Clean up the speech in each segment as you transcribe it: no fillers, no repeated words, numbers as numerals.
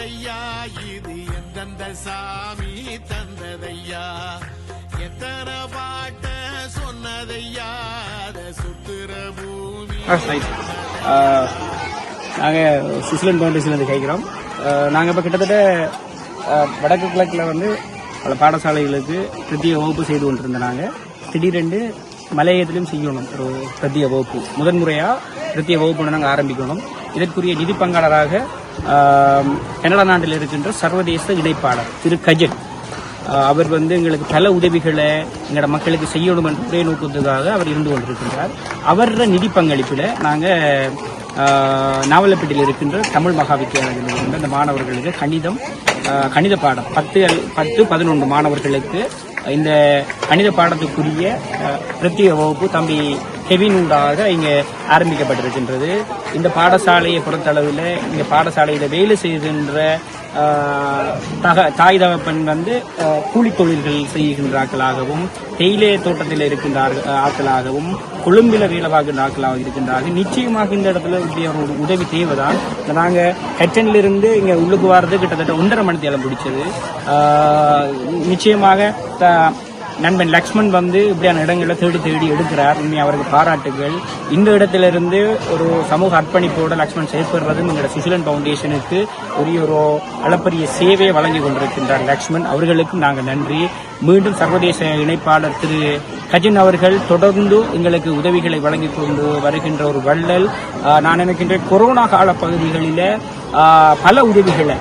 தந்ததையா இது எந்தெந்த சாமி தந்ததையா எத்தனை பாட்ட சொன்னதையா அத சுத்துற பூமி. நாங்கள் சுவிட்சர்லாந்து பவுண்டேஷன்லேருந்து கேட்குறோம். நாங்கள் இப்போ கிட்டத்தட்ட வடக்கு கிழக்கில் வந்து பல பாடசாலைகளுக்கு பிரத்யேக வகுப்பு செய்து கொண்டிருந்தோம். நாங்கள் திடீரென்று மலையத்திலும் செய்யணும் ஒரு பிரத்யேக வகுப்பு. முதன்முறையாக பிரத்யேக வகுப்பு நாங்கள் ஆரம்பிக்கணும். இதற்குரிய நிதி பங்காளராக கனடா நாட்டில் இருக்கின்ற சர்வதேச இணைப்பாளர் திரு கஜன் அவர் வந்து எங்களுக்கு பல உதவிகளை எங்களோட மக்களுக்கு செய்யணும் என்ற ஒரே நோக்கத்துக்காக அவர் இருந்து கொண்டிருக்கின்றார். அவர நிதி பங்களிப்பில் நாங்கள் நாவலப்பேட்டையில் இருக்கின்ற தமிழ் மகாவித்தியாலயத்தில் இருக்கின்ற இந்த மாணவர்களுக்கு கணித பாடம் 10-11 மாணவர்களுக்கு இந்த கணித பாடத்துக்குரிய பிரத்யேக வகுப்பு தம்பி கெவினூடாக இங்கே ஆரம்பிக்கப்பட்டிருக்கின்றது. இந்த பாடசாலையை பொறுத்தளவில் இந்த பாடசாலையில் வேலை செய்கின்ற தாய் தகப்பன் வந்து கூலி தொழில்கள் செய்கின்ற ஆட்களாகவும் தேயிலை தோட்டத்தில் இருக்கின்ற ஆட்களாகவும் கொழும்பில வேலை பார்க்கின்ற ஆட்களாக இருக்கின்றார்கள். நிச்சயமாக இந்த இடத்துல ஒரு உதவி தேவைதான். நாங்கள் ஹெட்டனிலிருந்து இங்கே உள்ளுக்கு வர்றது கிட்டத்தட்ட 1.5 மணி நேரம் பிடிச்சது. நிச்சயமாக நண்பன் லக்ஷ்மண் வந்து இப்படியான இடங்களை தேடி எடுக்கிறார். உண்மை அவருக்கு பாராட்டுகள். இந்த இடத்திலிருந்து ஒரு சமூக அர்ப்பணிப்போடு லக்ஷ்மண் செயற்படுறது எங்களோட சுவிட்சர்லாந்து பவுண்டேஷனுக்கு ஒரு அளப்பரிய சேவையை வழங்கி கொண்டிருக்கின்றார் லக்ஷ்மண். அவர்களுக்கும் நாங்கள் நன்றி. மீண்டும் சர்வதேச இணைப்பாளர் திரு கஜன் அவர்கள் தொடர்ந்து எங்களுக்கு உதவிகளை வழங்கி கொண்டு வருகின்ற ஒரு வள்ளல். நான் நினைக்கின்ற கொரோனா கால பகுதிகளில் பல உதவிகளை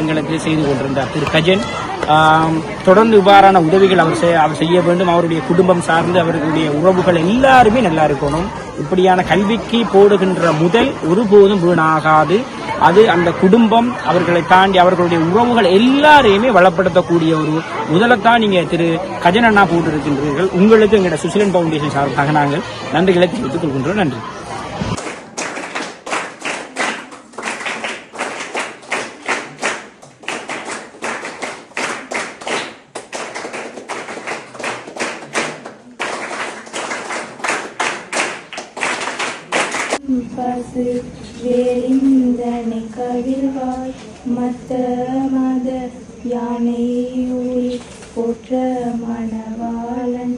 எங்களுக்கு செய்து கொண்டிருந்தார் திரு கஜன். தொடர்ந்து இவ்வாறான உதவிகள் அவர் செய்ய வேண்டும். அவருடைய குடும்பம் சார்ந்து அவர்களுடைய உறவுகள் எல்லாருமே நல்லா இருக்கணும். இப்படியான கல்விக்கு போடுகின்ற முதல் ஒருபோதும் வீணாகாது. அது அந்த குடும்பம் அவர்களை தாண்டி அவர்களுடைய உறவுகள் எல்லாரையுமே வளப்படுத்தக்கூடிய ஒரு முதலைத்தான் நீங்க திரு கஜனண்ணா போட்டிருக்கின்றீர்கள். உங்களுக்கு எங்களோட சுவிட்சர்லாந்து பவுண்டேஷன் சார்பாக நாங்கள் நன்றிகளை தெரிவித்துக் கொள்கின்றோம். நன்றி. பசு வேறிந்தனை கவிழ்வாய் மத்த மத யானை ஊழி போற்ற மணவாளன்.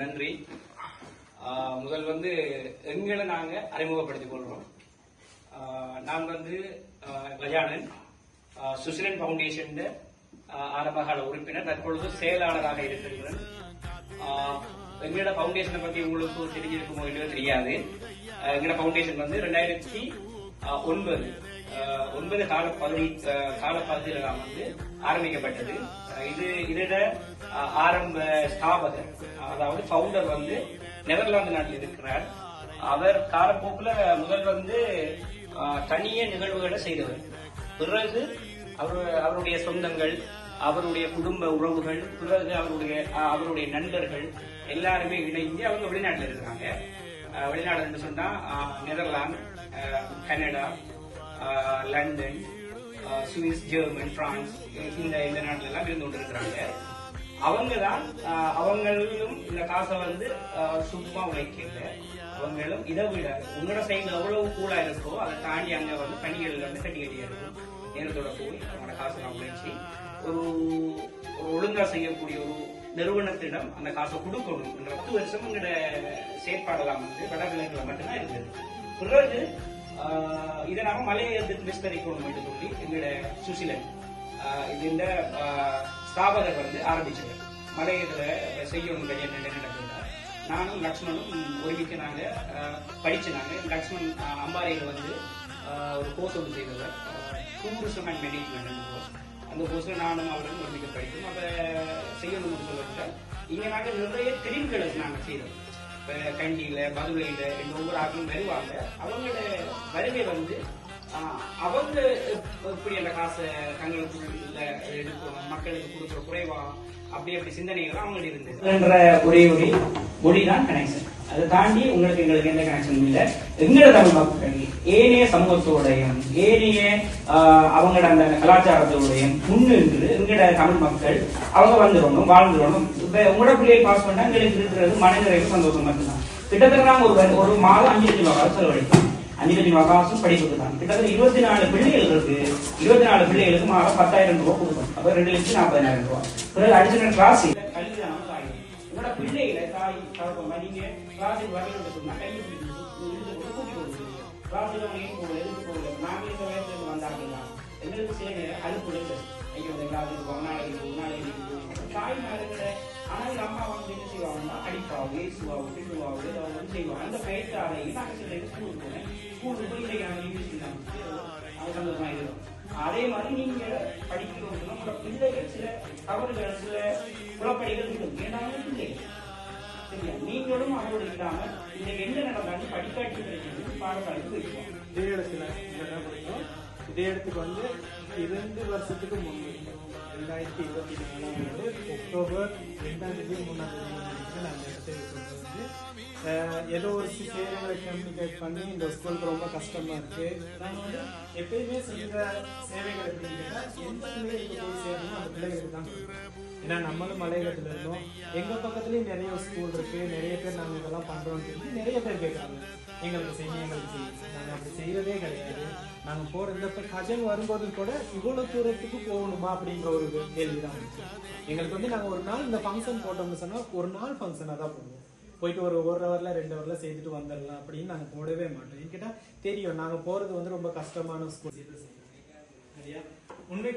நன்றி. முதல் வந்து எங்களை நாங்க அறிமுகப்படுத்திக் கொள்றோம். நான் வந்து கஜானன், சுவிட்சர்லாந்து பவுண்டேஷன் ஆரம்பகால உறுப்பினர், தற்பொழுது செயலாளராக இருக்கின்றேன். எங்களோட பவுண்டேஷனை பத்தி உங்களுக்கு தெரிஞ்சிருக்குமோ இல்லையோ தெரியாது. எங்களோட பவுண்டேஷன் வந்து 2009 காலப்பகுதியில் வந்து ஆரம்பிக்கப்பட்டது. இதோட ஆரம்ப ஸ்தாபகர் அதாவது பவுண்டர் வந்து நெதர்லாந்து நாட்டில் இருக்கிறார். அவர் காலப்போக்கில் முதல் வந்து தனிய நிகழ்வுகளை செய்தவர். பிறகு அவருடைய சொந்தங்கள், அவருடைய குடும்ப உறவுகள், பிறகு அவருடைய நண்பர்கள் எல்லாருமே இணைந்து அவங்க வெளிநாட்டில் இருக்கிறாங்க. வெளிநாடு என்று சொன்னா Netherlands, Canada, London, Swiss, German, France இந்த நாட்டில எல்லாம் இருந்து கொண்டிருக்கிறாங்க. அவங்களும் இந்த காசை வந்து சும்மா உழைக்கல. அவங்களும் இதை விட உங்களோட சைட்ல எவ்வளவு கூலா இருக்கோ அதை தாண்டி அங்க வந்து பணிகள் வந்து கட்டி இருக்கும். நேரத்தோட போய் அவங்களோட காசை உழைச்சி ஒரு ஒழுங்கா செய்யக்கூடிய ஒரு நிறுவனத்திடம் அந்த காசை கொடுக்கணும். 10 வருஷம் எங்களோட செயற்பாடெல்லாம் வந்து வடகிழக்குல மட்டும்தான் இருந்தது. பிறகு இதை நாம மலையேறதுக்கு விஸ்தரிக்கணும் என்று சொல்லி எங்களோட சுவிட்சர்லாந்து இந்த ஸ்தாபகர் வந்து ஆரம்பிச்சது. மலையேறதுல செய்யணும் நடந்தார். நானும் லக்ஷ்மணும் ஒருமிக்க நாங்க படிச்சுனாங்க. லக்ஷ்மண் அம்பாறையில வந்து ஒரு கோர்ஸ் ஒன்று செய்தவர், டூரிசம் அண்ட் மேனேஜ்மெண்ட் கோர்ஸ். அந்த கோர்ஸ்ல நானும் அவரும் ஒருமிக்க படித்தோம். அதை செய்யணும்னு சொல்லிட்டு இங்க நாங்க நிறைய தெரிவுகளை நாங்க செய்தோம். கண்டியில, மதுரையில இந்த ஒவ்வொரு ஆட்களும் வருவாங்க. அவங்களோட வருகை வந்து அவங்க எப்படி அந்த காசை தங்களுக்கு எடுக்கணும், மக்களுக்கு கொடுக்குற குறைவா அப்படி சிந்தனைகள் அவங்க இருந்தது என்ற ஒரே மொழிதான் கனெக்ஷன். அதை தாண்டி எங்களுக்கு எந்த கனெக்ஷனும் இல்லை. எங்களோட தமிழ் மக்கள் ஏனைய சமூகத்தோடையும் ஏனைய அவங்களோட அந்த கலாச்சாரத்தோடையும் முன்னின்று எங்களோட தமிழ் மக்கள் அவங்க வந்துடணும் வாழ்ந்துடணும். இப்ப உங்களோட பிள்ளையை பாஸ் பண்ணா எங்களுக்கு இருக்கிறது மனநிறைவு சந்தோஷம் மட்டும்தான். கிட்டத்தட்ட நாங்க ஒரு மாதம் 5 லட்சம் ரூபாய் செலவழிப்போம். 5 லட்சம் ரூபாய் காசும் படிப்புக்கு தான். கிட்டத்தட்ட 24 பிள்ளைகள் இருக்கு. 24 பிள்ளைகளுக்கு மாதம் 10,000 ரூபாய் கொடுக்கும். அப்ப 2,40,000 ரூபாய். பிறகு அடிஷனல் கிளாஸ் கல்விதான் ஆகும். உங்களோட பிள்ளைகளை தாய் தகப்பமா நீங்க கிளாஸுக்கு வரணும்னு சொன்னா கையை கூட்டி கொடுத்து கிளாஸுக்கு எதுக்கு போகல நாங்க இந்த வயசுல வந்தாங்கன்னா எங்களுக்கு சேவை அழுப்பு ஐயோ இந்த கிளாஸுக்கு போக நாளைக்கு தாய் மேலே. ஆனா எங்க அம்மா வந்து என்ன செய்வாங்கன்னா அடிப்பாவும் ஏசுவாவும் திட்டுவாவும் அவங்க வந்து செய்வாங்க. அந்த பயிற்சியாலையும் நாங்க சில ஸ்கூலுக்கு போனேன். ஸ்கூலுக்கு போய் இன்னைக்கு நாங்கள் இங்கிலீஷ் அது சந்தோஷமா இருக்கும். அதே மாதிரி நீங்க படிக்கணும் உங்களோட பிள்ளைகள் சில தவறுகள் சில குழப்படிகள் இருக்கும். ஏன்னா பிள்ளைகள் சரியா நீங்களும் அதோடு இல்லாம இன்னைக்கு என்ன நடந்தாலும் படிக்காட்டி கிடைக்கிறது பாடசாலைக்கு போயிடுவோம். இதே இடத்துல இதே இடத்துக்கு வந்து 2 வருஷத்துக்கு முன்பு 2024 அக்டோபர் 2ஆம் தேதி 3ஆம் தேதி நான் இடத்துக்கு வந்து ஏதோ ஒரு சேவைகளை கம்யூனிகேட் பண்ணி இந்த ஸ்கூலுக்கு ரொம்ப கஷ்டமா இருக்கு. நாங்கள் வந்து எப்பயுமே செய்கிற சேவைகள் எப்படின்னு கேட்டால் எந்த பிள்ளைகளுக்கு போய் சேரணும் அந்த பிள்ளைகளுக்கு தான். ஏன்னா நம்மளும் மலையகத்துல இருந்தோம். எங்க பக்கத்துலயும் நிறைய ஸ்கூல் இருக்கு. நிறைய பேர் நாங்கள் இதெல்லாம் பண்றோம்னு சொல்லி நிறைய பேர் கேட்கறாங்க எங்களுக்கு செய்ய எங்களுக்கு செய்ய. நாங்கள் அப்படி செய்யறதே கிடையாது. நாங்கள் போற இந்த கஜன் வரும்போது கூட இவ்வளவு தூரத்துக்கு போகணுமா அப்படிங்கிற ஒரு கேள்விதான் இருந்துச்சு எங்களுக்கு. வந்து நாங்கள் ஒரு நாள் இந்த ஃபங்க்ஷன் போட்டோம்னு சொன்னா ஒரு நாள் ஃபங்க்ஷனாக தான் போடுவோம். போயிட்டு ஒரு 1 ஹவர்ல 2 ஹவர்ல செய்துட்டு வந்துடலாம் அப்படின்னு நாங்கள் போடவே மாட்டோம். என்கிட்ட தெரியும் நாங்கள் போறது வந்து ரொம்ப கஷ்டமான ஸ்கூல். உண்மை